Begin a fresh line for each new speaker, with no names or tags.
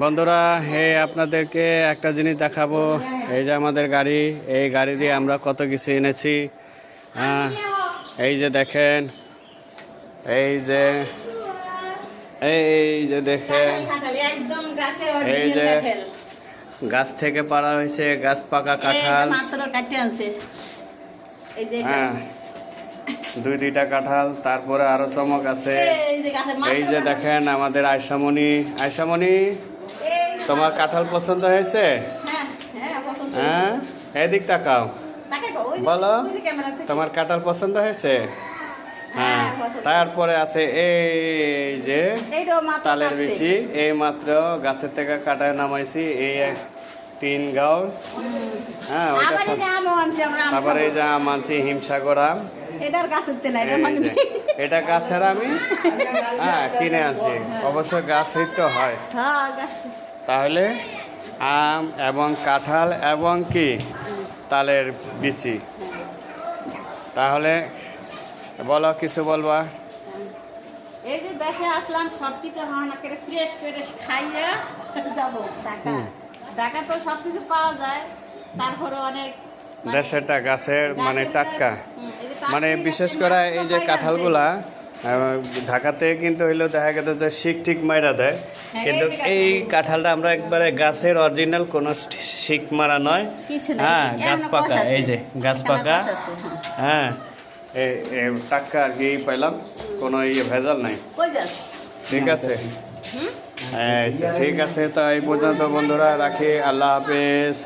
বন্ধুরা, আপনাদেরকে একটা জিনিস দেখাবো। এই যে আমাদের গাড়ি, এই গাড়ি দিয়ে আমরা কত কিছু এনেছি। এই যে দেখেন, এই যে দেখেন, এই যে গাছ থেকে পাড়া হয়েছে, গাছ পাকা কাঁঠাল। হ্যাঁ, দুইটা কাঁঠাল, তারপরে আরো চমক আছে। এই যে দেখেন আমাদের আয়শামণি, তোমার কাঁঠাল পছন্দ হয়েছে? হ্যাঁ, এদিক তাকাও, বলো তোমার কাঁঠাল পছন্দ হয়েছে? হ্যাঁ, তারপরে আছে এই যে তালের বিচি, এই মাত্র গাছের থেকে কাটায় নামাইছি, এই 3 গাও। হ্যাঁ, ওইটা তারপরে এই যে আম আনছি, হিমসাগর আম। এটা গাছের আমি কিনে আনছি, অবশ্য গাছই তো হয়। তাহলে আম এবং কাঁঠাল এবং কি তালের বিচি। তাহলে বলো, কিছু বলবা?
এই যে দেশে আসলাম, সবকিছু ফ্রেশ ফ্রেশ খাইয়া যাব ঢাকা। ঢাকা তো সবকিছু পাওয়া যায়, তারপরে অনেক
দেশেরটা গাছের মানে টাটকা, মানে বিশেষ করে এই যে কাঁঠালগুলা ঢাকাতে কিন্তু হইলেও দেখা গেছে যে শিক ঠিক মাইরা দেয়, কিন্তু এই কাঁঠালটা আমরা একবারে গাছের অরিজিনাল, কোনো শিক মারা নয়। হ্যাঁ, গাছ পাকা, এই যে গাছ পাকা। হ্যাঁ, টাটকা আর কি পাইলাম, কোনো ভেজাল নাই। ঠিক আছে, ঠিক আছে। তো এই পর্যন্ত বন্ধুরা রাখি, আল্লাহ হাফেজ।